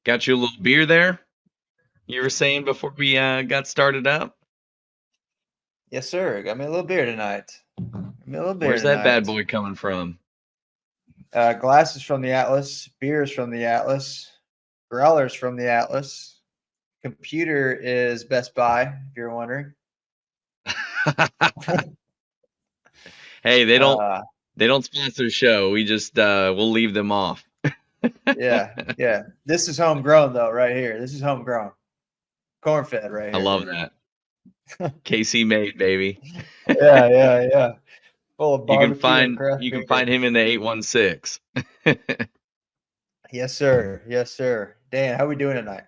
Got you a little beer there. You were saying before we got started up. Yes, sir. Got me a little beer tonight. Got me a little beer Where's that bad tonight. boy coming from? Glasses from the Atlas. Beers from the Atlas. Growlers from the Atlas. Computer is Best Buy, if you're wondering. Hey, they don't Uh, they don't sponsor the show. We just we'll leave them off. yeah. This is homegrown though, right here. This is homegrown. Corn fed right I here, love baby. that. KC made, baby. Yeah. Full of You can barbecue and find craft you can beer. find him in the 816. Yes, sir. Yes, sir. Dan, how we doing tonight?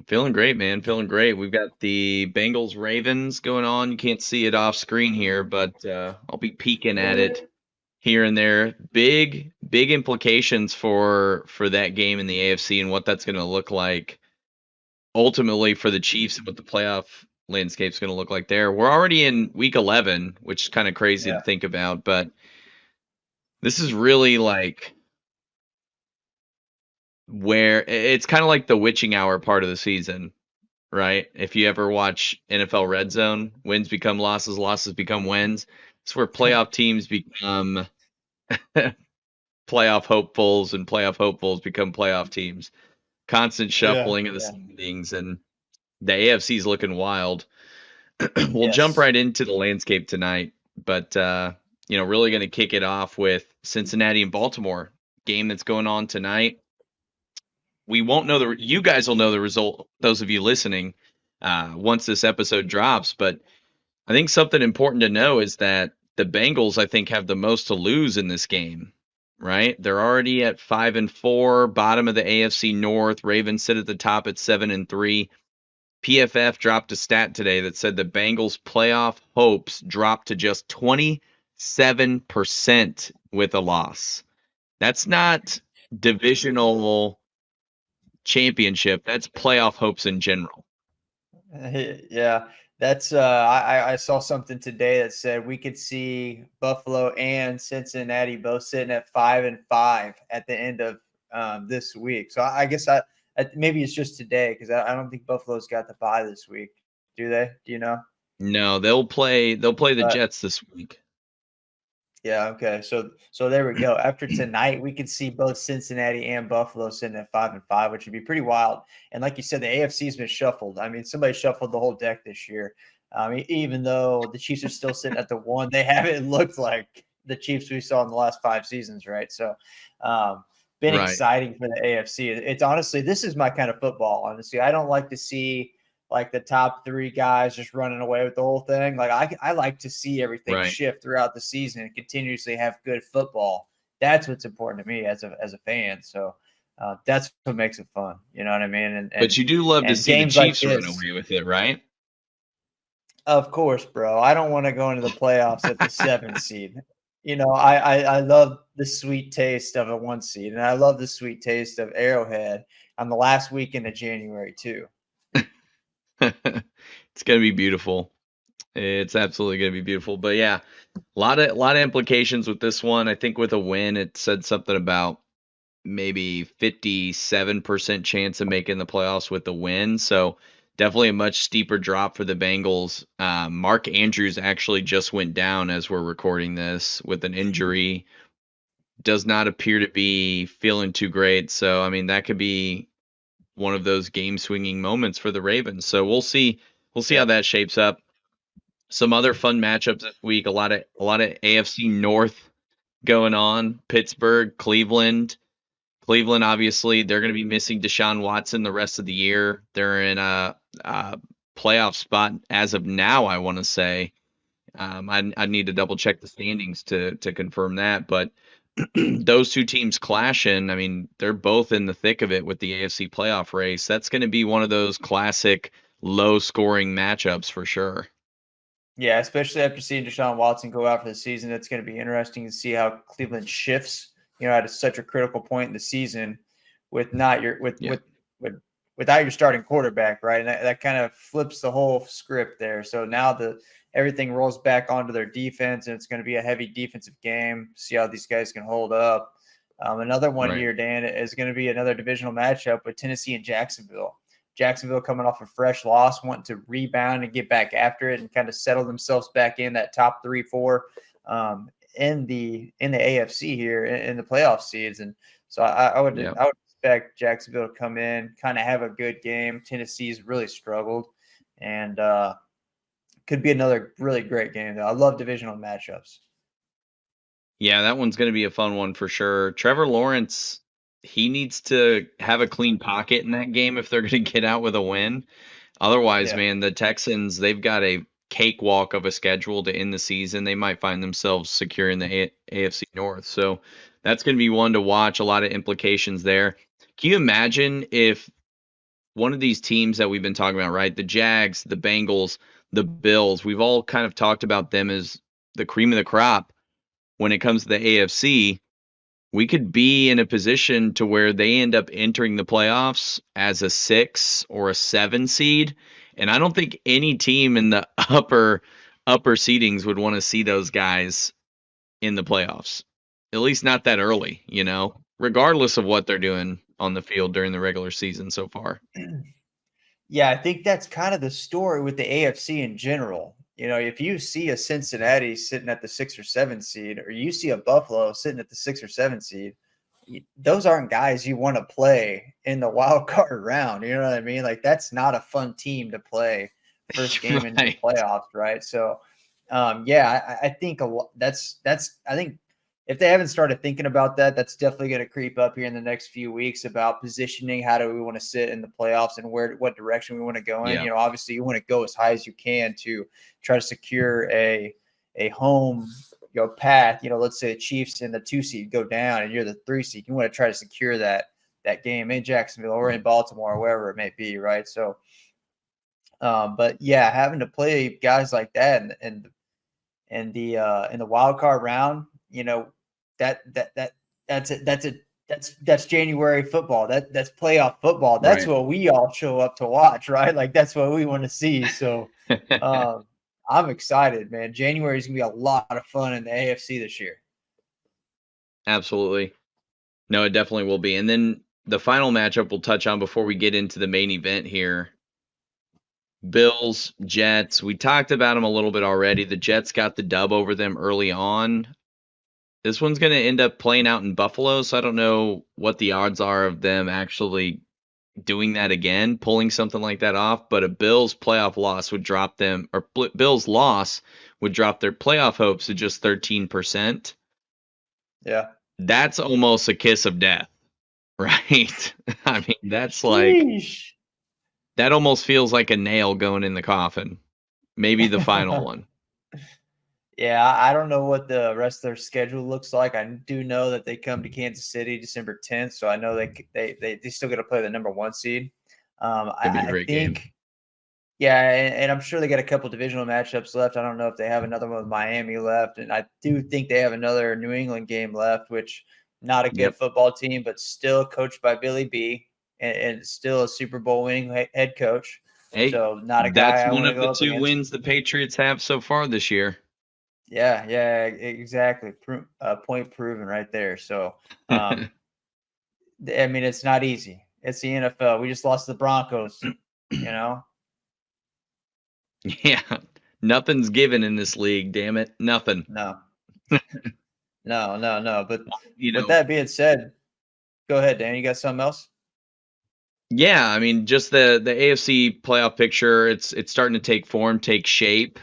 Feeling great, man. Feeling great. We've got the Bengals Ravens going on. You can't see it off screen here, but I'll be peeking at it here and there. Big implications for that game in the AFC and what that's going to look like ultimately for the Chiefs and what the playoff landscape's going to look like there. We're already in week 11, which is kind of crazy to Yeah. think about, but this is really like where it's kind of like the witching hour part of the season, right? If you ever watch NFL Red Zone, wins become losses, losses become wins. It's where playoff teams become playoff hopefuls and playoff hopefuls become playoff teams. Constant Yeah. shuffling of the Yeah. standings, and the AFC is looking wild. We'll jump Yes. right into the landscape tonight, but really going to kick it off with Cincinnati and Baltimore game that's going on tonight. We won't know you guys will know the result, those of you listening, once this episode drops. But I think something important to know is that the Bengals, I think, have the most to lose in this game. Right? They're already at 5-4, bottom of the AFC North. Ravens sit at the top at 7-3. PFF dropped a stat today that said the Bengals' playoff hopes dropped to just 27% with a loss. That's not divisional championship. That's playoff hopes in general. Yeah, that's I saw something today that said we could see Buffalo and Cincinnati both sitting at 5-5 at the end of this week. So I guess maybe it's just today because I don't think Buffalo's got the bye this week. Do they? Do you know? No, they'll play the But Jets this week. yeah, okay. So there we go. After tonight, we could see both Cincinnati and Buffalo sitting at 5-5, which would be pretty wild. And like you said, the AFC's been shuffled. I mean, somebody shuffled the whole deck this year. Even though the Chiefs are still sitting at the one, they haven't looked like the Chiefs we saw in the last 5 seasons, right? So, been Right. exciting for the AFC. It's honestly, this is my kind of football. Honestly, I don't like to see like the top three guys just running away with the whole thing. Like I like to see everything Right. shift throughout the season and continuously have good football. That's what's important to me as a fan. So that's what makes it fun. You know what I mean? And But and you do love to and see the games like Chiefs run this, away with it, right? of course, bro. I don't want to go into the playoffs at the 7 seed. I love the sweet taste of a 1 seed, and I love the sweet taste of Arrowhead on the last weekend of January too. It's gonna be beautiful. It's absolutely gonna be beautiful. But yeah, a lot of implications with this one. I think with a win, it said something about maybe 57% chance of making the playoffs with the win. So definitely a much steeper drop for the Bengals. Mark Andrews actually just went down as we're recording this with an injury. Does not appear to be feeling too great. So I mean that could be one of those game swinging moments for the Ravens. So we'll see. We'll see how Yep. that shapes up. Some other fun matchups this week. A lot of AFC North going on. Pittsburgh, Cleveland. Cleveland, obviously, they're going to be missing Deshaun Watson the rest of the year. They're in a playoff spot as of now, I want to say. I need to double check the standings to confirm that. But those two teams clashing, I mean, they're both in the thick of it with the AFC playoff race. That's going to be one of those classic low scoring matchups for sure. Yeah, especially after seeing Deshaun Watson go out for the season, it's going to be interesting to see how Cleveland shifts. At such a critical point in the season, with not your Yeah. with without your starting quarterback, right? And that kind of flips the whole script there. So now the everything rolls back onto their defense, and it's going to be a heavy defensive game. See how these guys can hold up. Another one Right. here, Dan, is going to be another divisional matchup with Tennessee and Jacksonville. Jacksonville coming off a fresh loss, wanting to rebound and get back after it and kind of settle themselves back in that top 3-4 in the AFC here in the playoff seeds. And so I would Yeah. expect Jacksonville to come in, kind of have a good game. Tennessee's really struggled, and could be another really great game. Though I love divisional matchups. Yeah, that one's going to be a fun one for sure. Trevor Lawrence, he needs to have a clean pocket in that game if they're going to get out with a win. Otherwise, Yeah. man, the Texans, they've got a cakewalk of a schedule to end the season. They might find themselves secure in the AFC North. So that's going to be one to watch. A lot of implications there. Can you imagine if one of these teams that we've been talking about, right? The Jags, the Bengals, the Bills, we've all kind of talked about them as the cream of the crop when it comes to the AFC. We could be in a position to where they end up entering the playoffs as a 6 or a 7 seed. And I don't think any team in the upper seedings would want to see those guys in the playoffs. At least not that early, regardless of what they're doing on the field during the regular season so far. Yeah, I think that's kind of the story with the AFC in general. If you see a Cincinnati sitting at the 6 or 7 seed, or you see a Buffalo sitting at the 6 or 7 seed, those aren't guys you want to play in the wild card round. You know what I mean? Like that's not a fun team to play first game into the Right. playoffs, right? So, yeah, I think that's I think if they haven't started thinking about that, that's definitely going to creep up here in the next few weeks about positioning. How do we want to sit in the playoffs and what direction we want to go in? Yeah. Obviously you want to go as high as you can to try to secure a home path. Let's say the Chiefs in the 2 seed go down and you're the 3 seed. You want to try to secure that game in Jacksonville or in Baltimore, or wherever it may be, right? So, but yeah, having to play guys like that and the in the wild card round, that that that that's it. That's January football. That's playoff football. That's Right. what we all show up to watch, right? Like that's what we want to see. So um, I'm excited, man. January is gonna be a lot of fun in the AFC this year. Absolutely. No, it definitely will be. And then the final matchup we'll touch on before we get into the main event here. Bills, Jets. We talked about them a little bit already. The Jets got the dub over them early on. This one's going to end up playing out in Buffalo, so I don't know what the odds are of them actually doing that again, pulling something like that off. But a Bills playoff loss would drop them, or Bills loss would drop their playoff hopes to just 13%. Yeah. That's almost a kiss of death, right? I mean, that's like, Sheesh. that almost feels like a nail going in the coffin. Maybe the final one. Yeah, I don't know what the rest of their schedule looks like. I do know that they come to Kansas City December 10th, so I know they still got to play the number 1 seed. Could be a I great game. think, yeah, and I'm sure they got a couple divisional matchups left. I don't know if they have another one with Miami left, and I do think they have another New England game left, which not a good Yep. football team, but still coached by Billy B, and still a Super Bowl winning head coach. Hey, So not a guy that's I one want to of the go up two against. wins the Patriots have so far this year. Yeah, exactly. Point proven right there. So, I mean, it's not easy. It's the NFL. We just lost to the Broncos, you know? Yeah. Nothing's given in this league, damn it. Nothing. No, no. But You with know, that being said, go ahead, Dan. You got something else? yeah, I mean, just the AFC playoff picture, it's starting to take form, take shape.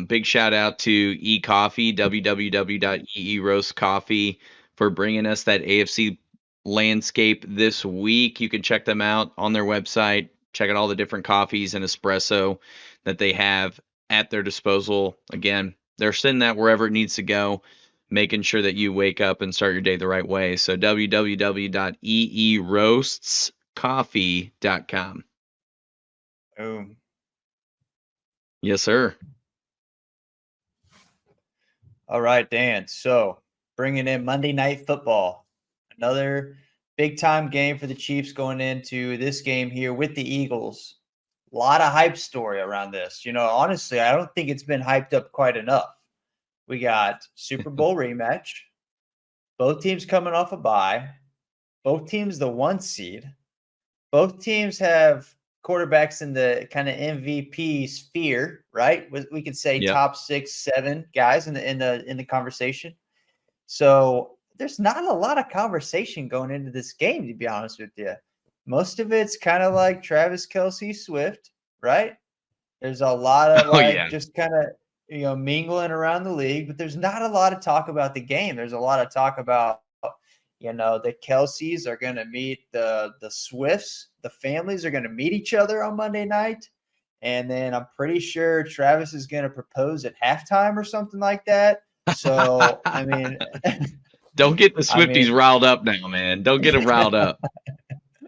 Big shout out to eCoffee, www.eeroastcoffee, for bringing us that AFC landscape this week. You can check them out on their website. Check out all the different coffees and espresso that they have at their disposal. Again, they're sending that wherever it needs to go, making sure that you wake up and start your day the right way. So www.eeroastscoffee.com. Boom. Yes, sir. All right, Dan. So bringing in Monday Night Football, another big time game for the Chiefs going into this game here with the Eagles. A lot of hype story around this. Honestly, I don't think it's been hyped up quite enough. We got Super Bowl rematch. Both teams coming off a bye. Both teams the 1 seed. Both teams have quarterbacks in the kind of MVP sphere, right? We could say Yep. top 6, 7 guys in the conversation. So there's not a lot of conversation going into this game, to be honest with you. Most of it's kind of like Travis Kelce Swift, right? There's a lot of Oh like yeah. just kind of mingling around the league, but there's not a lot of talk about the game. There's a lot of talk about the Kelseys are going to meet the Swifts. The families are going to meet each other on Monday night. And then I'm pretty sure Travis is going to propose at halftime or something like that. So, I mean, Don't get the I Swifties mean, riled up now, man. Don't get them riled up.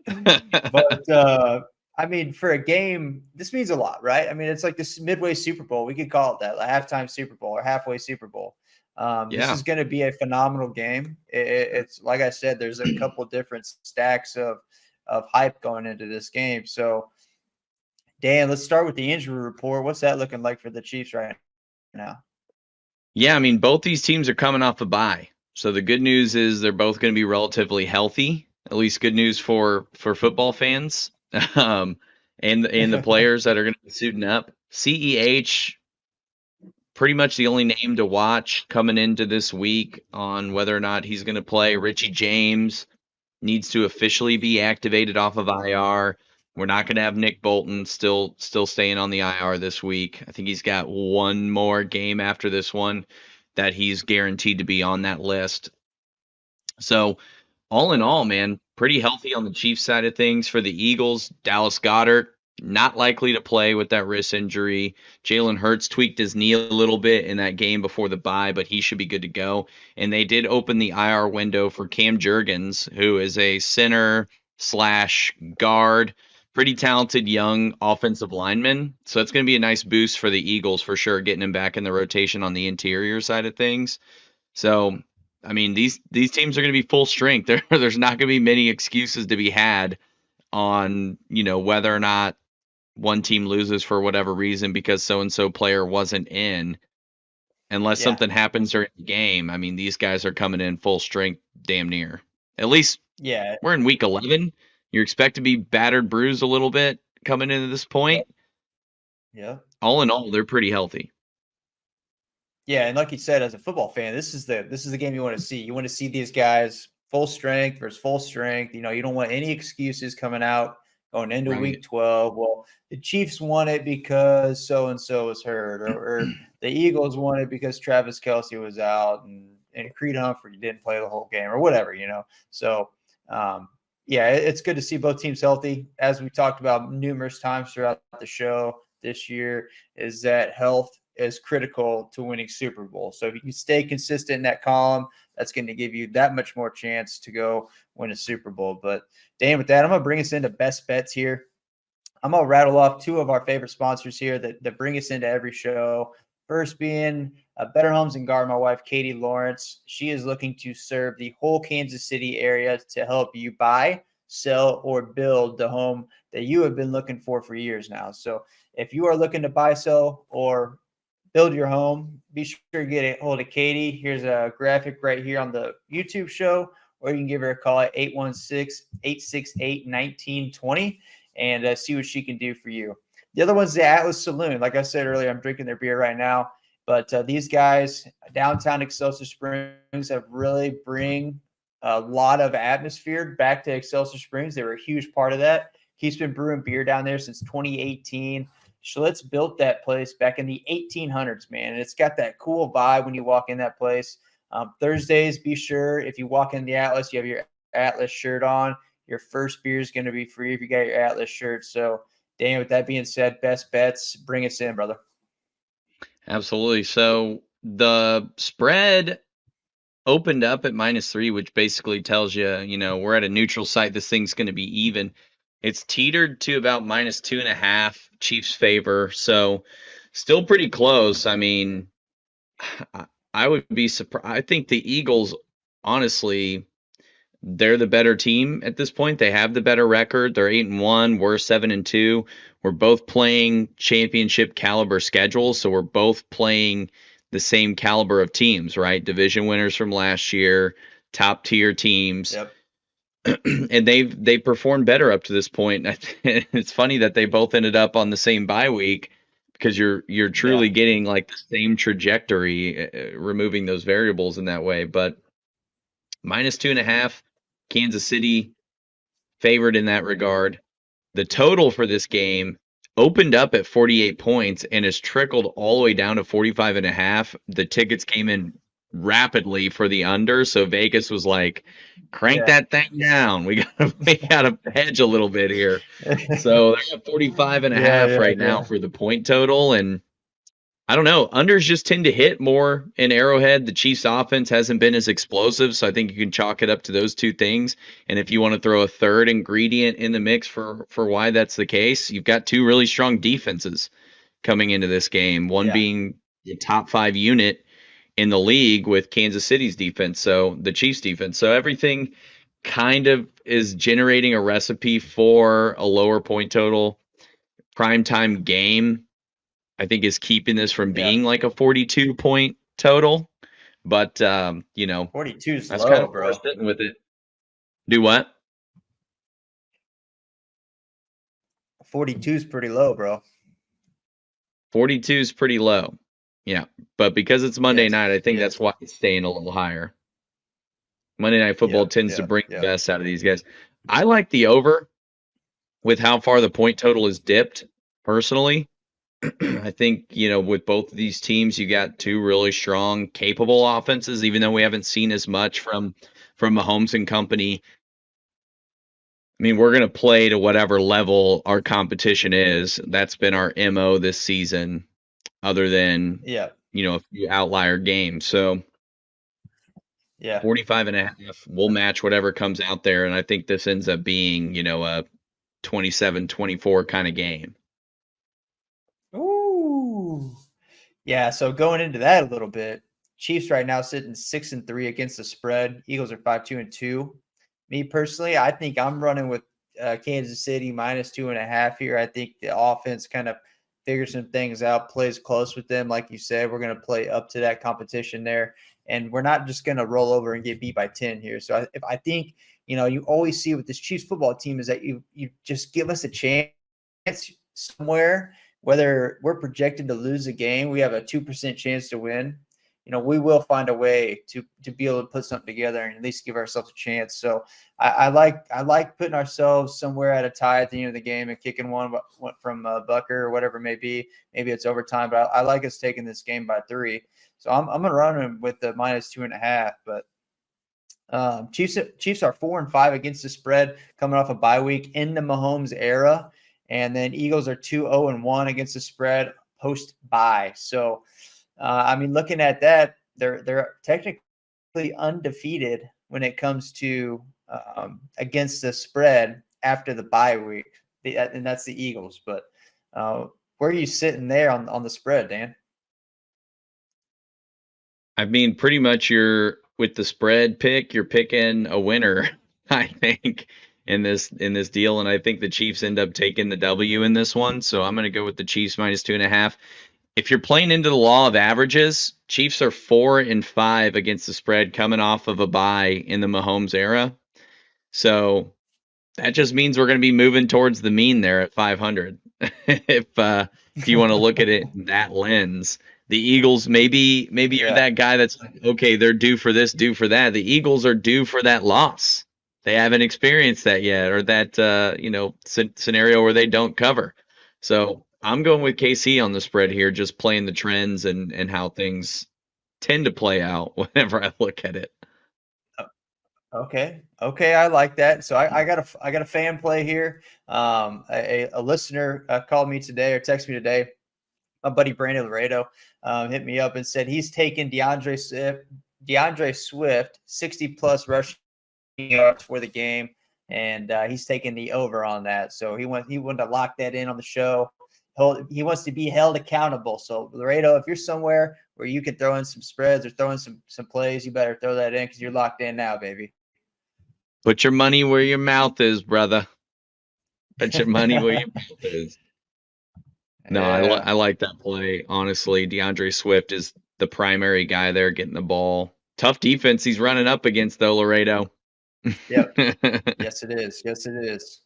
but I mean, for a game, this means a lot, right? I mean, it's like this midway Super Bowl. We could call it that, a halftime Super Bowl or halfway Super Bowl. This Yeah. is going to be a phenomenal game. It's like I said, there's a couple different stacks of hype going into this game. So, Dan, let's start with the injury report. What's that looking like for the Chiefs right now? Yeah, I mean, both these teams are coming off a bye. So the good news is they're both going to be relatively healthy. At least good news for football fans, and the players that are going to be suiting up. CEH, pretty much the only name to watch coming into this week on whether or not he's going to play. Richie James needs to officially be activated off of IR. We're not going to have Nick Bolton still staying on the IR this week. I think he's got one more game after this one that he's guaranteed to be on that list. So all in all, man, pretty healthy on the Chiefs side of things. For the Eagles, Dallas Goedert, not likely to play with that wrist injury. Jalen Hurts tweaked his knee a little bit in that game before the bye, but he should be good to go. And they did open the IR window for Cam Jurgens, who is a center slash guard, pretty talented young offensive lineman. So it's going to be a nice boost for the Eagles for sure, getting him back in the rotation on the interior side of things. So, I mean, these teams are going to be full strength. There's not going to be many excuses to be had on, whether or not one team loses for whatever reason because so and so player wasn't in. Unless Yeah. something happens during the game, I mean, these guys are coming in full strength damn near. At least Yeah. we're in week 11. You expect to be battered, bruised a little bit coming into this point. Yeah. All in all, they're pretty healthy. Yeah, and like you said, as a football fan, this is the game you want to see. You want to see these guys full strength versus full strength. You don't want any excuses coming out going into Right. week 12. Well, the Chiefs won it because so and so was hurt, or the Eagles won it because Travis Kelce was out and Creed Humphrey didn't play the whole game, or whatever. So yeah, it's good to see both teams healthy. As we talked about numerous times throughout the show this year, is that health is critical to winning Super Bowl. So if you can stay consistent in that column, that's going to give you that much more chance to go win a Super Bowl. But Dan, with that, I'm going to bring us into best bets here. I'm going to rattle off two of our favorite sponsors here that bring us into every show. First being Better Homes and Garden, my wife, Katie Lawrence. She is looking to serve the whole Kansas City area to help you buy, sell, or build the home that you have been looking for years now. So if you are looking to buy, sell, or build your home, be sure to get a hold of Katie. Here's a graphic right here on the YouTube show, or you can give her a call at 816-868-1920 and see what she can do for you. The other one's the Atlas Saloon. Like I said earlier, I'm drinking their beer right now. But these guys, downtown Excelsior Springs, have really bring a lot of atmosphere back to Excelsior Springs. They were a huge part of that. He's been brewing beer down there since 2018. Schlitz built that place back in the 1800s, man. And it's got that cool vibe when you walk in that place. Thursdays, be sure if you walk in the Atlas, you have your Atlas shirt on. Your first beer is going to be free if you got your Atlas shirt. So, Dan, with that being said, best bets, bring us in, brother. Absolutely. So the spread opened up at -3, which basically tells you, we're at a neutral site. This thing's going to be even. It's teetered to about -2.5, Chiefs favor. So still pretty close. I mean, I would be surprised. I think the Eagles, honestly, they're the better team at this point. They have the better record. They're 8-1. We're 7-2. We're both playing championship caliber schedules, so we're both playing the same caliber of teams, right? Division winners from last year, top tier teams, Yep. and they've performed better up to this point. It's funny that they both ended up on the same bye week because you're Yeah. truly getting like the same trajectory, removing those variables in that way. But -2.5, Kansas City favored in that regard. The total for this game opened up at 48 points and has trickled all the way down to 45.5. The tickets came in rapidly for the under, so Vegas was like, crank Yeah. that thing down. We gotta hedge a little bit here. So they're at 45.5 Yeah. right now for the point total, and I don't know. Unders just tend to hit more in Arrowhead. The Chiefs' offense hasn't been as explosive, so I think you can chalk it up to those two things. And if you want to throw a third ingredient in the mix for why that's the case, you've got two really strong defenses coming into this game. One Yeah. being the top 5 unit in the league with Kansas City's defense, so the Chiefs' defense. So everything kind of is generating a recipe for a lower point total primetime game. I think is keeping this from Yeah. being like a 42 point total. But 42 is that's kind low, of where we're bro. sitting with it. Do what? 42 is pretty low, bro. 42 is pretty low. Yeah. But because it's Monday Yes. night, I think that's Yes. why it's staying a little higher. Monday Night Football Yep. tends to Yep. bring the Yep. best out of these guys. I like the over with how far the point total is dipped personally. I think, with both of these teams, you got two really strong, capable offenses, even though we haven't seen as much from Mahomes and company. I mean, we're going to play to whatever level our competition is. That's been our MO this season, other than, Yeah. a few outlier games. So Yeah. 45.5, we'll match whatever comes out there. And I think this ends up being, a 27-24 kind of game. Ooh. Yeah. So going into that a little bit, Chiefs right now sitting 6-3 against the spread. Eagles are 5-2. Me personally, I think I'm running with Kansas City -2.5 here. I think the offense kind of figures some things out, plays close with them. Like you said, we're going to play up to that competition there. And we're not just going to roll over and get beat by 10 here. So I think, you always see with this Chiefs football team is that you just give us a chance somewhere, whether we're projected to lose a game, we have a 2% chance to win. We will find a way to be able to put something together and at least give ourselves a chance. So I like putting ourselves somewhere at a tie at the end of the game and kicking one from Bucker or whatever it may be. Maybe it's overtime, but I like us taking this game by 3. So I'm gonna run them with the -2.5. But Chiefs are 4-5 against the spread coming off a bye week in the Mahomes era, and then Eagles are 2-0-1 against the spread post bye. So, I mean, looking at that, they're technically undefeated when it comes to against the spread after the bye week, and that's the Eagles. But where are you sitting there on the spread, Dan? I mean, pretty much you're with the spread pick, you're picking a winner, I think, in this deal. And I think the Chiefs end up taking the W in this one. So I'm gonna go with the Chiefs -2.5. If you're playing into the law of averages, Chiefs are 4-5 against the spread coming off of a bye in the Mahomes era. So that just means we're going to be moving towards the mean there at 500. If you want to look at it in that lens, the Eagles, maybe you're Yeah. that guy that's like, okay, they're due for this, due for that. The Eagles are due for that loss. They haven't experienced that yet, or that scenario where they don't cover. So I'm going with KC on the spread here, just playing the trends and how things tend to play out whenever I look at it. Okay. Okay. I like that. So I got a fan play here. A listener called me today or texted me today. My buddy Brandon Laredo hit me up and said he's taken DeAndre Swift 60 plus rushing yards for the game, and he's taking the over on that. So he wanted to lock that in on the show. He wants to be held accountable. So Laredo, if you're somewhere where you can throw in some spreads or throw in some plays, you better throw that in because you're locked in now, baby. Put your money where your mouth is, brother. Put your money where your mouth is. No, Yeah. I like that play. Honestly, DeAndre Swift is the primary guy there getting the ball. Tough defense he's running up against, though, Laredo. Yep. Yes, it is. Yes, it is.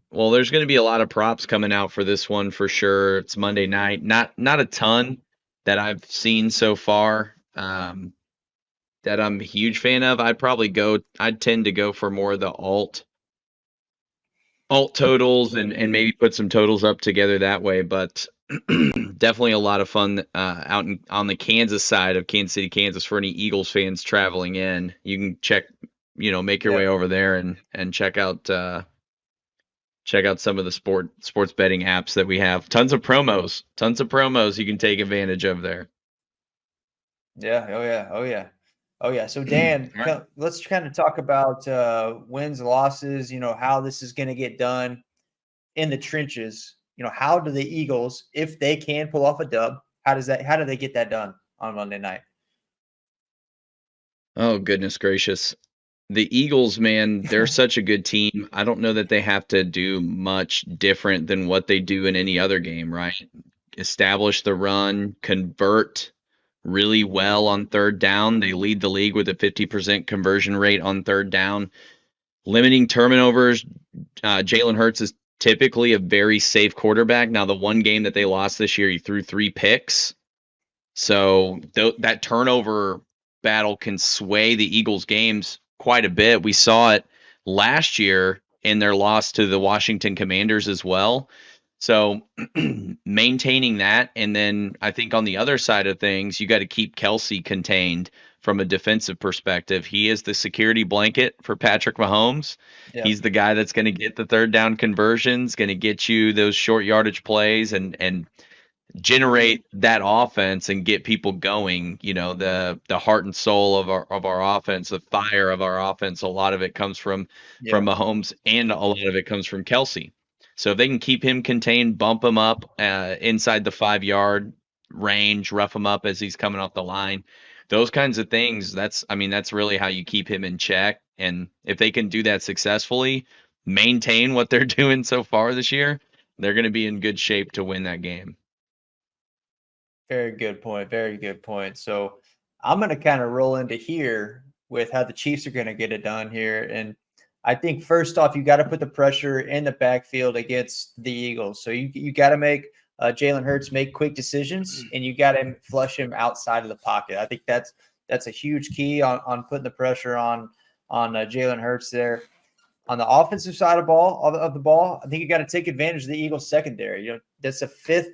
Well, there's going to be a lot of props coming out for this one for sure. It's Monday night. Not a ton that I've seen so far that I'm a huge fan of. I'd tend to go for more of the alt totals and maybe put some totals up together that way. But definitely a lot of fun on the Kansas side of Kansas City, Kansas for any Eagles fans traveling in. You can make your way Yep. over there and check out some of the sports betting apps that we have. Tons of promos you can take advantage of there. Yeah. Oh yeah. Oh yeah. Oh yeah. So All Dan, right. let's kind of talk about wins, losses. How this is going to get done in the trenches. How do the Eagles, if they can pull off a dub, how do they get that done on Monday night? Oh, goodness gracious. The Eagles, man, they're such a good team. I don't know that they have to do much different than what they do in any other game, right? Establish the run, convert really well on third down. They lead the league with a 50% conversion rate on third down. Limiting turnovers. Jalen Hurts is typically a very safe quarterback. Now, the one game that they lost this year, he threw 3 picks. So that turnover battle can sway the Eagles' games quite a bit. We saw it last year in their loss to the Washington Commanders as well. So maintaining that, and then I think on the other side of things, you got to keep Kelsey contained from a defensive perspective. He is the security blanket for Patrick Mahomes. Yeah. He's the guy that's going to get the third down conversions, going to get you those short yardage plays, and generate that offense and get people going. The heart and soul of our offense, the fire of our offense. A lot of it comes from Yeah. Mahomes, and a lot of it comes from Kelsey. So if they can keep him contained, bump him up inside the 5 yard range, rough him up as he's coming off the line, those kinds of things. That's really how you keep him in check. And if they can do that successfully, maintain what they're doing so far this year, they're going to be in good shape to win that game. Very good point. Very good point. So I'm going to kind of roll into here with how the Chiefs are going to get it done here. And I think first off, you got to put the pressure in the backfield against the Eagles. So you got to make Jalen Hurts make quick decisions, and you got to flush him outside of the pocket. I think that's a huge key on putting the pressure on Jalen Hurts there. On the offensive side of the ball, I think you got to take advantage of the Eagles secondary. That's the fifth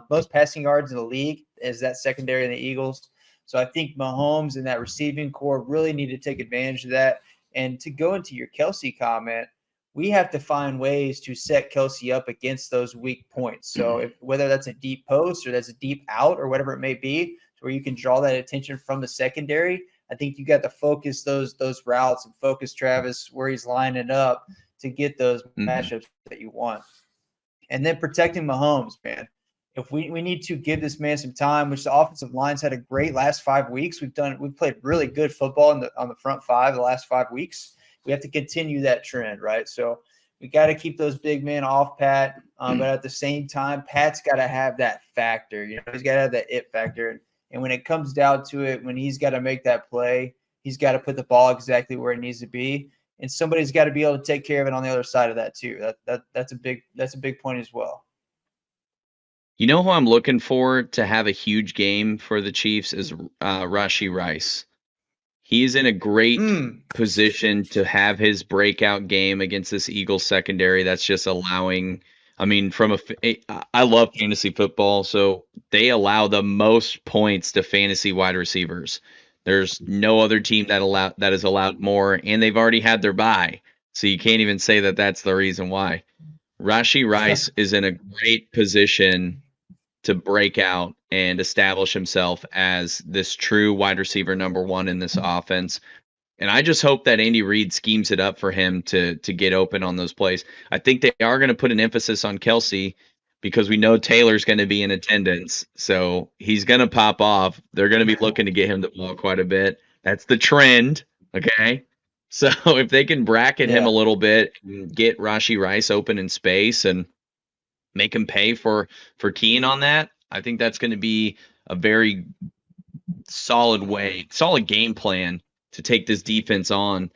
most passing yards in the league is that secondary in the Eagles. So I think Mahomes and that receiving core really need to take advantage of that. And to go into your Kelsey comment, we have to find ways to set Kelsey up against those weak points. So whether that's a deep post or that's a deep out or whatever it may be, where you can draw that attention from the secondary, I think you got to focus those routes and focus Travis where he's lining up to get those Mhm. matchups that you want. And then protecting Mahomes, man. If we need to give this man some time, which the offensive line's had a great last 5 weeks. We've played really good football on the front five the last 5 weeks. We have to continue that trend, right? So we got to keep those big men off Pat, but at the same time, Pat's got to have that factor. He's got to have that it factor. And when it comes down to it, when he's got to make that play, he's got to put the ball exactly where it needs to be, and somebody's got to be able to take care of it on the other side of that too. That's a big point as well. You know who I'm looking for to have a huge game for the Chiefs is Rashee Rice. He's in a great Mm, position to have his breakout game against this Eagles secondary that's just allowing. I mean, I love fantasy football, so they allow the most points to fantasy wide receivers. There's no other team that has allowed more, and they've already had their bye, so you can't even say that that's the reason why. Rashee Rice is in a great position to break out and establish himself as this true wide receiver number one in this offense. And I just hope that Andy Reid schemes it up for him to get open on those plays. I think they are going to put an emphasis on Kelsey because we know Taylor's going to be in attendance. So he's going to pop off. They're going to be looking to get him the ball quite a bit. That's the trend. Okay. So if they can bracket him a yeah, little bit and get Rashee Rice open in space and make him pay for keying on that, I think that's going to be a very solid game plan to take this defense on.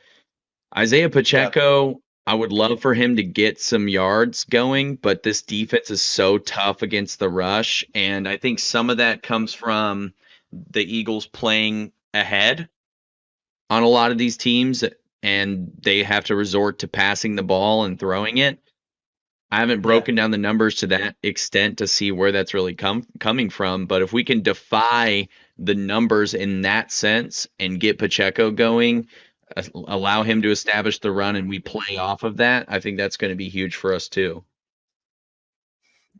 Isaiah Yep. Pacheco, I would love for him to get some yards going, but this defense is so tough against the rush. And I think some of that comes from the Eagles playing ahead on a lot of these teams, and they have to resort to passing the ball and throwing it. I haven't Yeah. broken down the numbers to that extent to see where that's really coming from, but if we can defy the numbers in that sense and get Pacheco going, allow him to establish the run, and we play off of that, I think that's going to be huge for us too.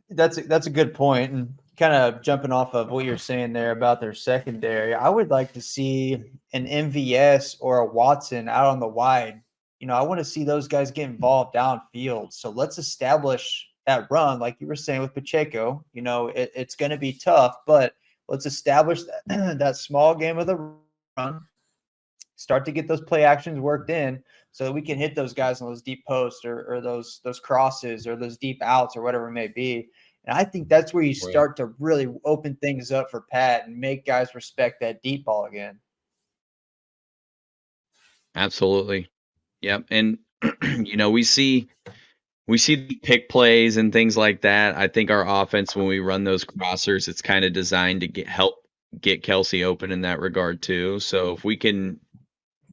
That's a good point. And kind of jumping off of what you're saying there about their secondary, I would like to see an MVS or a Watson out on the wide. I want to see those guys get involved downfield. So let's establish that run, like you were saying with Pacheco. It's going to be tough, but let's establish that, that small game of the run. Start to get those play actions worked in, so that we can hit those guys on those deep posts or those crosses or those deep outs or whatever it may be. And I think that's where you Right. start to really open things up for Pat and make guys respect that deep ball again. Absolutely. Yep. And we see the pick plays and things like that. I think our offense, when we run those crossers, it's kind of designed to help get Kelsey open in that regard too. So if we can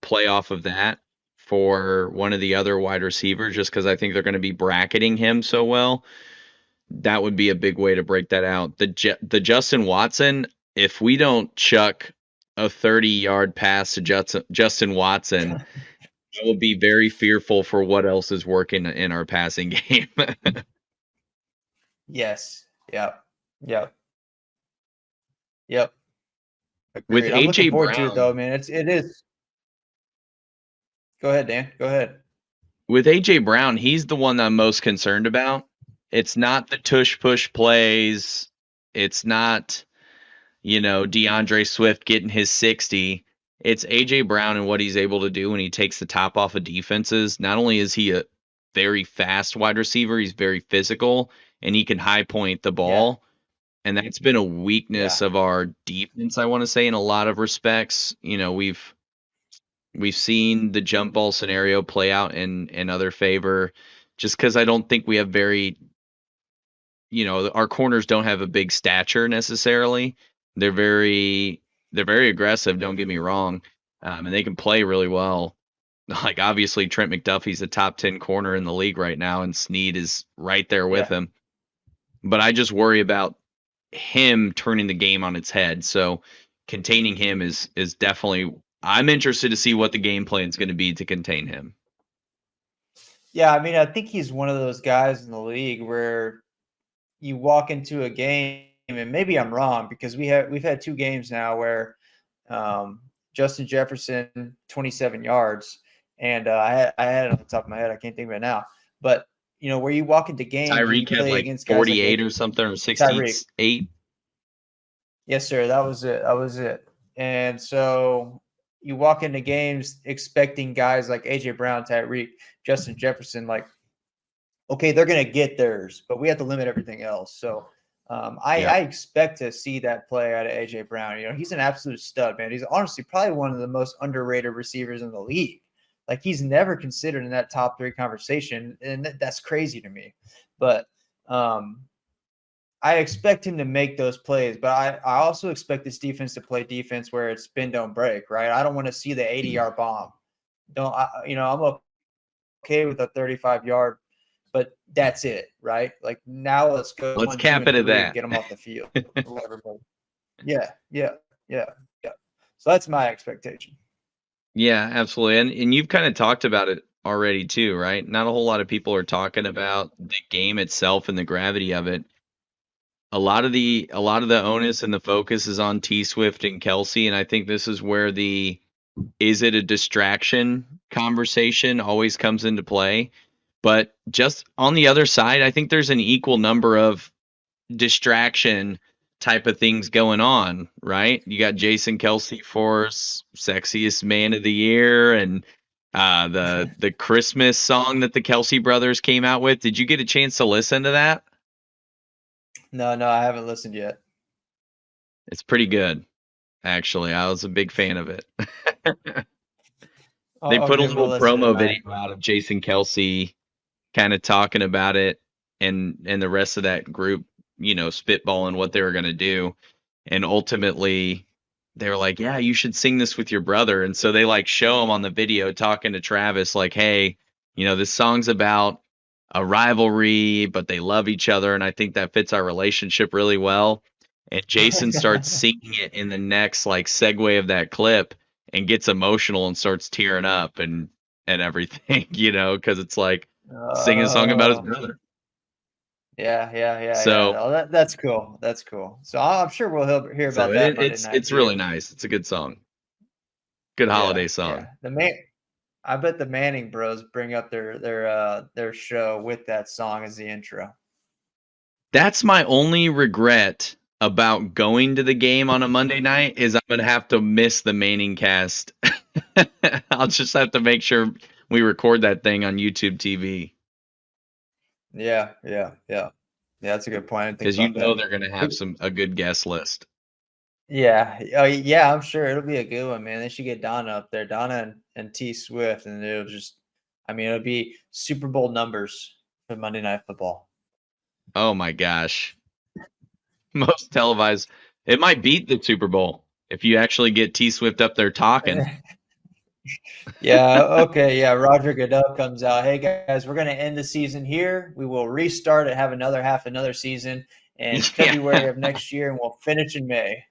play off of that for one of the other wide receivers, just because I think they're going to be bracketing him so well, that would be a big way to break that out. The Justin Watson, if we don't chuck a 30-yard pass to Justin Watson, I will be very fearful for what else is working in our passing game. Yes. Yep. Yep. Yep. With Agreed. I'm looking AJ forward to it though, Brown, man. It is. Go ahead, Dan. Go ahead. with AJ Brown, he's the one that I'm most concerned about. It's not the tush push plays. It's not, DeAndre Swift getting his 60. It's AJ Brown and what he's able to do when he takes the top off of defenses. Not only is he a very fast wide receiver, he's very physical and he can high point the Yeah. ball. And that's been a Yeah. weakness of our defense, I want to say, in a lot of respects. We've seen the jump ball scenario play out in other favor, just because I don't think we have our corners don't have a big stature necessarily. They're very they're very aggressive. Don't get me wrong, and they can play really well. Like obviously Trent McDuffie's a top 10 corner in the league right now, and Snead is right there with Yeah. him. But I just worry about him turning the game on its head. So containing him is definitely. I'm interested to see what the game plan is going to be to contain him. Yeah. I mean, I think he's one of those guys in the league where you walk into a game, and maybe I'm wrong because we've had two games now where Justin Jefferson 27 yards, and I had it on the top of my head. I can't think of it now, but where you walk into games and you Tyreek had play like against guys like 48 or something, or Tyreek. 68. Yes, sir. That was it. That was it. And so you walk into games expecting guys like AJ Brown, Tyreek, Justin Jefferson, like, okay, they're going to get theirs, but we have to limit everything else. So Yeah. I expect to see that play out of AJ Brown. He's an absolute stud, man. He's honestly probably one of the most underrated receivers in the league. Like he's never considered in that top three conversation, and that's crazy to me. But I expect him to make those plays, but I also expect this defense to play defense where it's bend don't break, right? I don't want to see the 80-yard bomb. Don't I, I'm okay with a 35-yard, but that's it, right? Like now let's go Let's 1, 2, cap and it at 3 and that. get them off the field. Yeah, yeah, yeah, yeah. So that's my expectation. Yeah, absolutely. And you've kind of talked about it already too, right? Not a whole lot of people are talking about the game itself and the gravity of it. A lot of the onus and the focus is on T Swift and Kelsey, and I think this is where the is it a distraction conversation always comes into play. But just on the other side, I think there's an equal number of distraction type of things going on, right? You got Jason Kelsey for sexiest man of the year, and the Christmas song that the Kelsey brothers came out with. Did you get a chance to listen to that? No, I haven't listened yet. It's pretty good. actually. I was a big fan of it. They I'll put a give it a little listen promo tonight. video out of Jason Kelsey kind of talking about it, and the rest of that group, spitballing what they were going to do. And ultimately they were like, yeah, you should sing this with your brother. And so they like show him on the video talking to Travis, like, hey, this song's about a rivalry, but they love each other. And I think that fits our relationship really well. And Jason starts singing it in the next like segue of that clip and gets emotional and starts tearing up and everything, because it's like singing a song about his Oh, brother. yeah. So Oh, that's cool. That's cool. So I'm sure we'll hear so about it, that Monday it's night it's really too. nice. It's a good song. Good Yeah, holiday song. yeah. I bet the Manning Bros bring up their show with that song as the intro. That's my only regret about going to the game on a Monday night is I'm gonna have to miss the Manning cast. I'll just have to make sure we record that thing on YouTube TV Yeah. That's a good point. I didn't think because about that. they're gonna have a good guest list. Yeah. Oh, yeah. I'm sure it'll be a good one, man. They should get Donna up there, Donna and T Swift, and it'll just, I mean, it'll be Super Bowl numbers for Monday Night Football. Oh my gosh, most televised. It might beat the Super Bowl if you actually get T Swift up there talking. Yeah. Okay. Yeah. Roger Goodell comes out. Hey guys, we're going to end the season here. We will restart and have another season in February Yeah, of next year, and we'll finish in May.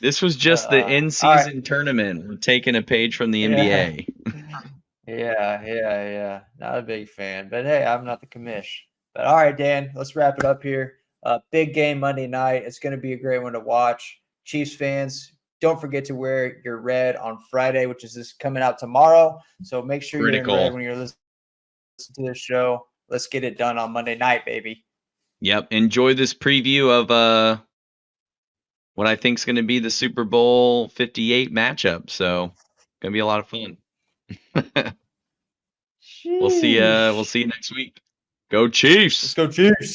this was just the All right. in-season tournament. We're taking a page from the Yeah. NBA. Yeah. Not a big fan, but hey, I'm not the commish. But all right, Dan, let's wrap it up here. Big game Monday night. It's going to be a great one to watch. Chiefs fans, don't forget to wear your red on Friday, which is this coming out tomorrow. So make sure you're in red Critical. when you're listening to the show. Let's get it done on Monday night, baby. Yep. Enjoy this preview of what I think is going to be the Super Bowl 58 matchup. So, going to be a lot of fun. We'll see Sheesh. we'll see you next week. Go Let's Chiefs. go, Chiefs.